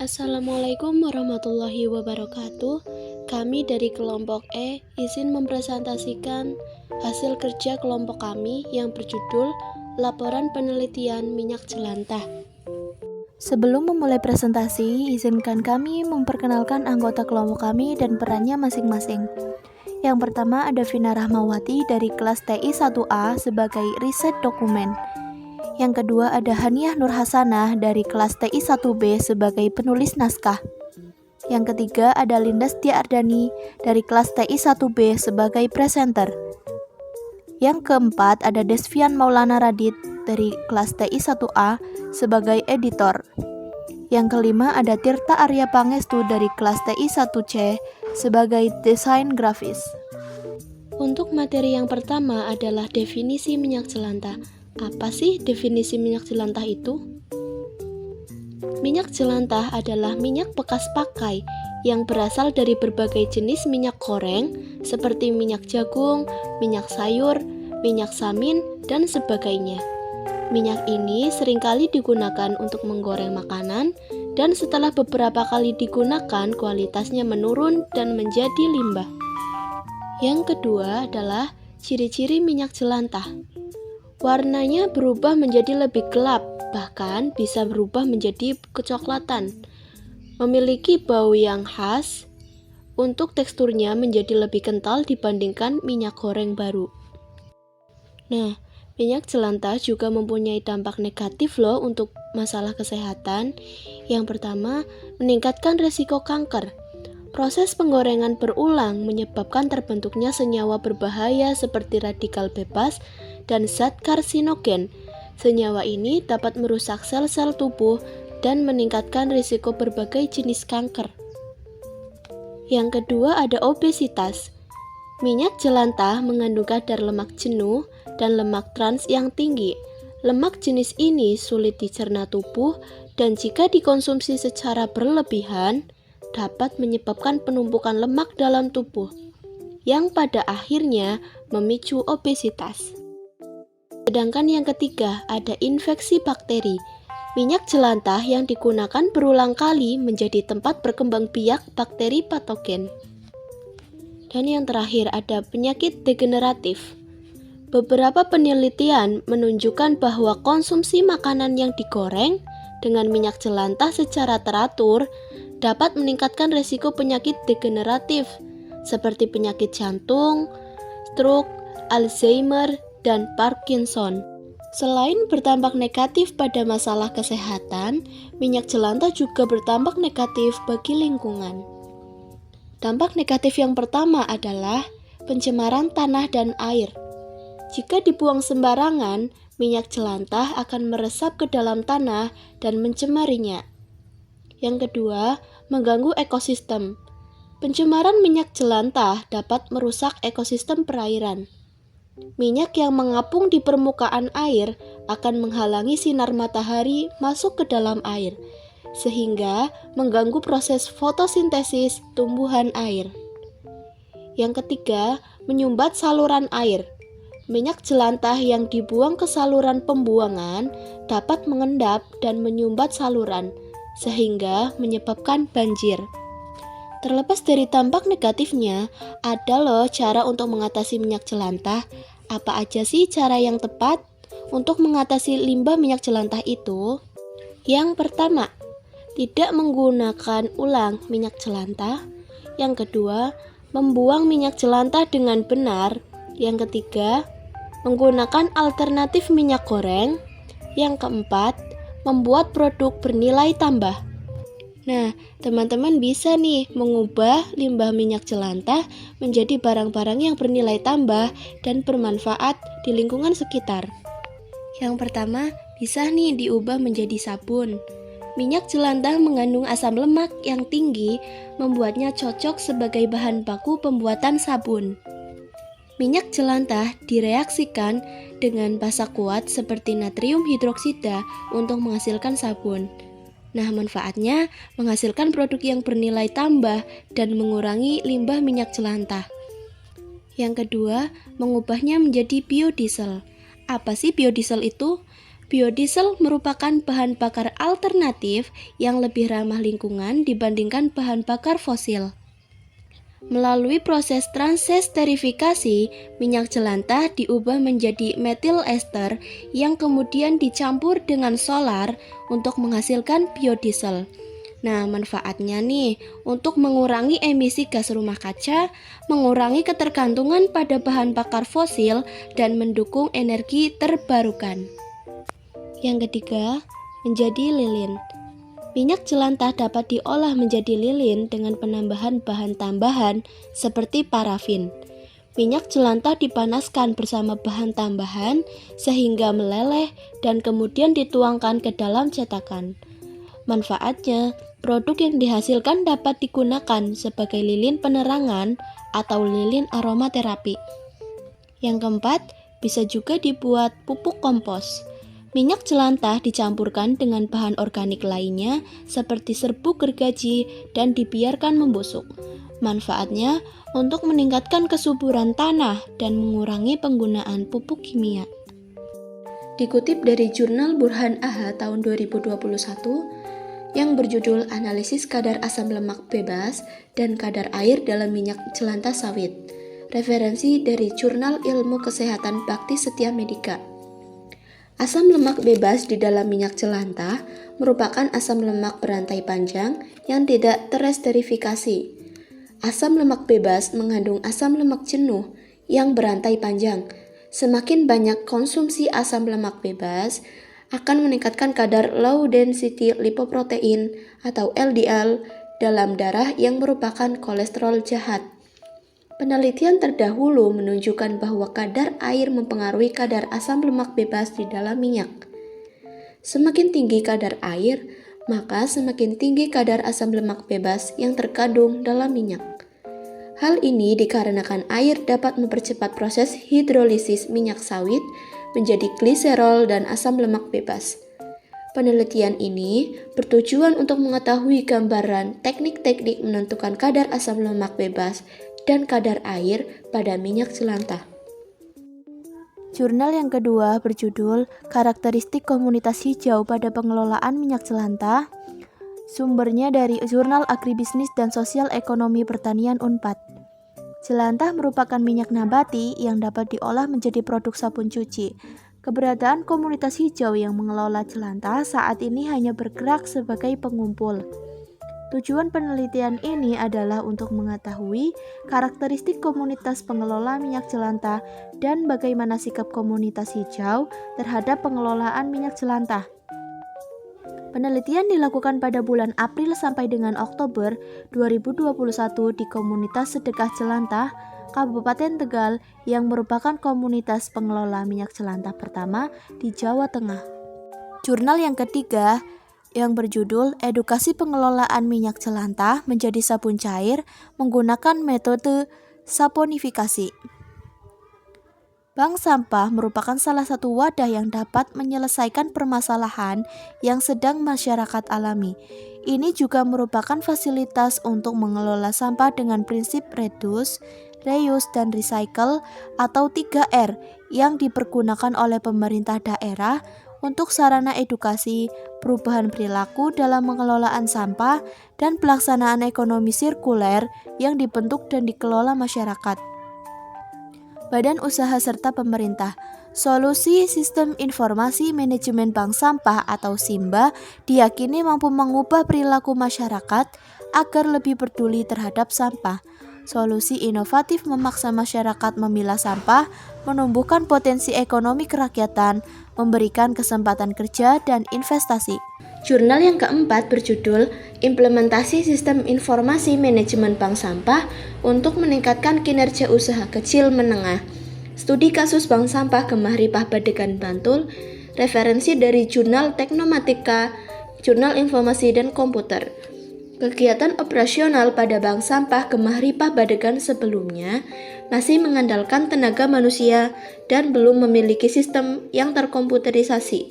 Assalamualaikum warahmatullahi wabarakatuh. Kami dari kelompok E izin mempresentasikan hasil kerja kelompok kami yang berjudul Laporan Penelitian Minyak Jelantah. Sebelum memulai presentasi, izinkan kami memperkenalkan anggota kelompok kami dan perannya masing-masing. Yang pertama ada Vina Rahmawati dari kelas TI 1A sebagai riset dokumen. Yang kedua ada Haniah Nur Hasanah dari kelas TI 1B sebagai penulis naskah. Yang ketiga ada Linda Setia Ardani dari kelas TI 1B sebagai presenter. Yang keempat ada Desvian Maulana Radit dari kelas TI 1A sebagai editor. Yang kelima ada Tirta Arya Pangestu dari kelas TI 1C sebagai desain grafis. Untuk materi yang pertama adalah definisi minyak jelantah. Apa sih definisi minyak jelantah itu? Minyak jelantah adalah minyak bekas pakai yang berasal dari berbagai jenis minyak goreng seperti minyak jagung, minyak sayur, minyak samin, dan sebagainya. Minyak ini seringkali digunakan untuk menggoreng makanan dan setelah beberapa kali digunakan kualitasnya menurun dan menjadi limbah. Yang kedua adalah ciri-ciri minyak jelantah. Warnanya berubah menjadi lebih gelap, bahkan bisa berubah menjadi kecoklatan. Memiliki bau yang khas, untuk teksturnya menjadi lebih kental dibandingkan minyak goreng baru. Nah, minyak jelantah juga mempunyai dampak negatif loh untuk masalah kesehatan. Yang pertama, meningkatkan resiko kanker. Proses penggorengan berulang menyebabkan terbentuknya senyawa berbahaya seperti radikal bebas dan zat karsinogen. Senyawa ini dapat merusak sel-sel tubuh dan meningkatkan risiko berbagai jenis kanker. Yang kedua ada obesitas. Minyak jelantah mengandung kadar lemak jenuh dan lemak trans yang tinggi. Lemak jenis ini sulit dicerna tubuh dan jika dikonsumsi secara berlebihan, dapat menyebabkan penumpukan lemak dalam tubuh, yang pada akhirnya memicu obesitas. Sedangkan yang ketiga ada infeksi bakteri. Minyak jelantah yang digunakan berulang kali menjadi tempat berkembang biak bakteri patogen. Dan yang terakhir ada penyakit degeneratif. Beberapa penelitian menunjukkan bahwa konsumsi makanan yang digoreng dengan minyak jelantah secara teratur dapat meningkatkan risiko penyakit degeneratif seperti penyakit jantung, stroke, Alzheimer, dan Parkinson. Selain berdampak negatif pada masalah kesehatan, minyak jelantah juga berdampak negatif bagi lingkungan. Dampak negatif yang pertama adalah pencemaran tanah dan air. Jika dibuang sembarangan, minyak jelantah akan meresap ke dalam tanah dan mencemarinya. Yang kedua, mengganggu ekosistem. Pencemaran minyak jelantah dapat merusak ekosistem perairan. Minyak yang mengapung di permukaan air akan menghalangi sinar matahari masuk ke dalam air, sehingga mengganggu proses fotosintesis tumbuhan air. Yang ketiga, menyumbat saluran air. Minyak jelantah yang dibuang ke saluran pembuangan dapat mengendap dan menyumbat saluran, sehingga menyebabkan banjir. Terlepas dari dampak negatifnya, ada loh cara untuk mengatasi minyak jelantah. Apa aja sih cara yang tepat untuk mengatasi limbah minyak jelantah itu? Yang pertama, tidak menggunakan ulang minyak jelantah. Yang kedua, membuang minyak jelantah dengan benar. Yang ketiga, menggunakan alternatif minyak goreng. Yang keempat, membuat produk bernilai tambah. Nah, teman-teman bisa nih mengubah limbah minyak jelantah menjadi barang-barang yang bernilai tambah dan bermanfaat di lingkungan sekitar. Yang pertama, bisa nih diubah menjadi sabun. Minyak jelantah mengandung asam lemak yang tinggi, membuatnya cocok sebagai bahan baku pembuatan sabun. Minyak jelantah direaksikan dengan basa kuat seperti natrium hidroksida untuk menghasilkan sabun. Nah, manfaatnya menghasilkan produk yang bernilai tambah dan mengurangi limbah minyak jelantah. Yang kedua, mengubahnya menjadi biodiesel. Apa sih biodiesel itu? Biodiesel merupakan bahan bakar alternatif yang lebih ramah lingkungan dibandingkan bahan bakar fosil. Melalui proses transesterifikasi, minyak jelantah diubah menjadi metil ester yang kemudian dicampur dengan solar untuk menghasilkan biodiesel. Nah, manfaatnya nih untuk mengurangi emisi gas rumah kaca, mengurangi ketergantungan pada bahan bakar fosil, dan mendukung energi terbarukan. Yang ketiga, menjadi lilin. Minyak jelantah dapat diolah menjadi lilin dengan penambahan bahan tambahan seperti parafin. Minyak jelantah dipanaskan bersama bahan tambahan sehingga meleleh dan kemudian dituangkan ke dalam cetakan. Manfaatnya, produk yang dihasilkan dapat digunakan sebagai lilin penerangan atau lilin aromaterapi. Yang keempat, bisa juga dibuat pupuk kompos. Minyak jelantah dicampurkan dengan bahan organik lainnya seperti serbuk gergaji dan dibiarkan membusuk. Manfaatnya untuk meningkatkan kesuburan tanah dan mengurangi penggunaan pupuk kimia. Dikutip dari jurnal Burhan AHA tahun 2021 yang berjudul Analisis Kadar Asam Lemak Bebas dan Kadar Air dalam Minyak Jelantah Sawit. Referensi dari Jurnal Ilmu Kesehatan Bakti Setia Medika. Asam lemak bebas di dalam minyak jelantah merupakan asam lemak berantai panjang yang tidak teresterifikasi. Asam lemak bebas mengandung asam lemak jenuh yang berantai panjang. Semakin banyak konsumsi asam lemak bebas akan meningkatkan kadar low density lipoprotein atau LDL dalam darah yang merupakan kolesterol jahat. Penelitian terdahulu menunjukkan bahwa kadar air mempengaruhi kadar asam lemak bebas di dalam minyak. Semakin tinggi kadar air, maka semakin tinggi kadar asam lemak bebas yang terkandung dalam minyak. Hal ini dikarenakan air dapat mempercepat proses hidrolisis minyak sawit menjadi gliserol dan asam lemak bebas. Penelitian ini bertujuan untuk mengetahui gambaran teknik-teknik menentukan kadar asam lemak bebas dan kadar air pada minyak jelantah. Jurnal yang kedua berjudul Karakteristik Komunitas Hijau pada Pengelolaan Minyak Jelantah. Sumbernya dari Jurnal Agribisnis dan Sosial Ekonomi Pertanian Unpad. Jelantah merupakan minyak nabati yang dapat diolah menjadi produk sabun cuci. Keberadaan komunitas hijau yang mengelola jelantah saat ini hanya bergerak sebagai pengumpul. Tujuan penelitian ini adalah untuk mengetahui karakteristik komunitas pengelola minyak jelantah dan bagaimana sikap komunitas hijau terhadap pengelolaan minyak jelantah. Penelitian dilakukan pada bulan April sampai dengan Oktober 2021 di komunitas Sedekah Jelantah, Kabupaten Tegal yang merupakan komunitas pengelola minyak jelantah pertama di Jawa Tengah. Jurnal yang ketiga yang berjudul Edukasi Pengelolaan Minyak Jelantah Menjadi Sabun Cair Menggunakan Metode Saponifikasi. Bank sampah merupakan salah satu wadah yang dapat menyelesaikan permasalahan yang sedang masyarakat alami. Ini juga merupakan fasilitas untuk mengelola sampah dengan prinsip reduce, reuse, dan recycle atau 3R yang dipergunakan oleh pemerintah daerah untuk sarana edukasi, perubahan perilaku dalam pengelolaan sampah, dan pelaksanaan ekonomi sirkuler yang dibentuk dan dikelola masyarakat. Badan usaha serta pemerintah. Solusi Sistem Informasi Manajemen Bank Sampah atau SIMBA diyakini mampu mengubah perilaku masyarakat agar lebih peduli terhadap sampah. Solusi inovatif memaksa masyarakat memilah sampah, menumbuhkan potensi ekonomi kerakyatan, memberikan kesempatan kerja dan investasi. Jurnal yang keempat berjudul Implementasi Sistem Informasi Manajemen Bank Sampah untuk Meningkatkan Kinerja Usaha Kecil Menengah. Studi kasus Bank Sampah Kemah-Ripah Badegan Bantul, referensi dari Jurnal Teknomatika, Jurnal Informasi dan Komputer. Kegiatan operasional pada Bank Sampah Kemah-Ripah Badegan sebelumnya masih mengandalkan tenaga manusia dan belum memiliki sistem yang terkomputerisasi.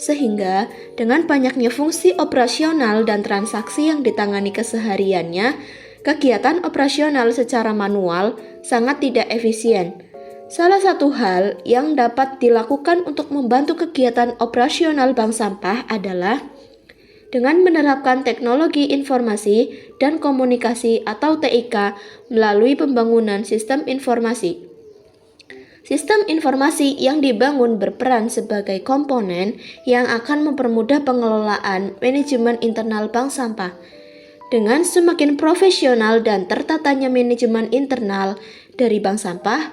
Sehingga dengan banyaknya fungsi operasional dan transaksi yang ditangani kesehariannya, kegiatan operasional secara manual sangat tidak efisien. Salah satu hal yang dapat dilakukan untuk membantu kegiatan operasional bank sampah adalah dengan menerapkan teknologi informasi dan komunikasi atau TIK melalui pembangunan sistem informasi. Sistem informasi yang dibangun berperan sebagai komponen yang akan mempermudah pengelolaan manajemen internal bank sampah. Dengan semakin profesional dan tertatanya manajemen internal dari bank sampah,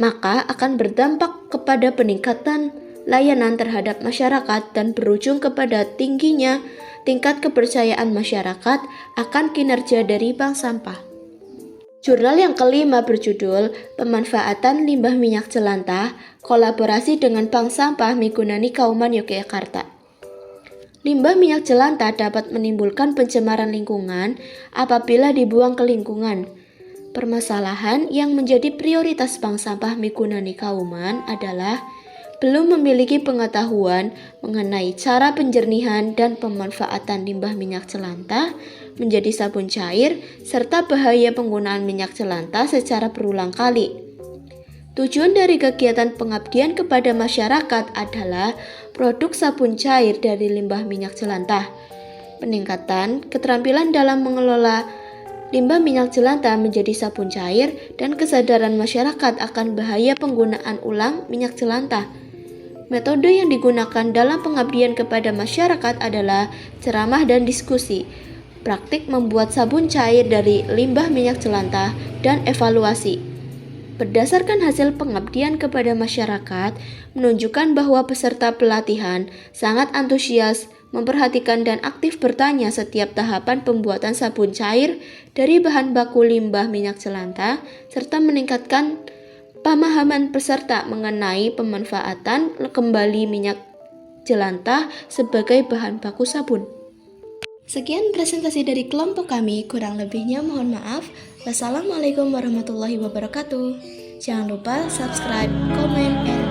maka akan berdampak kepada peningkatan layanan terhadap masyarakat dan berujung kepada tingginya tingkat kepercayaan masyarakat akan kinerja dari bank sampah. Jurnal yang kelima berjudul Pemanfaatan Limbah Minyak Jelantah, kolaborasi dengan Bank Sampah Migunani Kauman Yogyakarta. Limbah minyak jelantah dapat menimbulkan pencemaran lingkungan apabila dibuang ke lingkungan. Permasalahan yang menjadi prioritas Bank Sampah Migunani Kauman adalah belum memiliki pengetahuan mengenai cara penjernihan dan pemanfaatan limbah minyak jelantah menjadi sabun cair serta bahaya penggunaan minyak jelantah secara berulang kali. Tujuan dari kegiatan pengabdian kepada masyarakat adalah produk sabun cair dari limbah minyak jelantah, peningkatan keterampilan dalam mengelola limbah minyak jelantah menjadi sabun cair, dan kesadaran masyarakat akan bahaya penggunaan ulang minyak jelantah. Metode yang digunakan dalam pengabdian kepada masyarakat adalah ceramah dan diskusi, praktik membuat sabun cair dari limbah minyak jelantah, dan evaluasi. Berdasarkan hasil pengabdian kepada masyarakat, menunjukkan bahwa peserta pelatihan sangat antusias, memperhatikan dan aktif bertanya setiap tahapan pembuatan sabun cair dari bahan baku limbah minyak jelantah, serta meningkatkan pemahaman peserta mengenai pemanfaatan kembali minyak jelantah sebagai bahan baku sabun. Sekian presentasi dari kelompok kami, kurang lebihnya mohon maaf. Wassalamualaikum warahmatullahi wabarakatuh. Jangan lupa subscribe, comment, and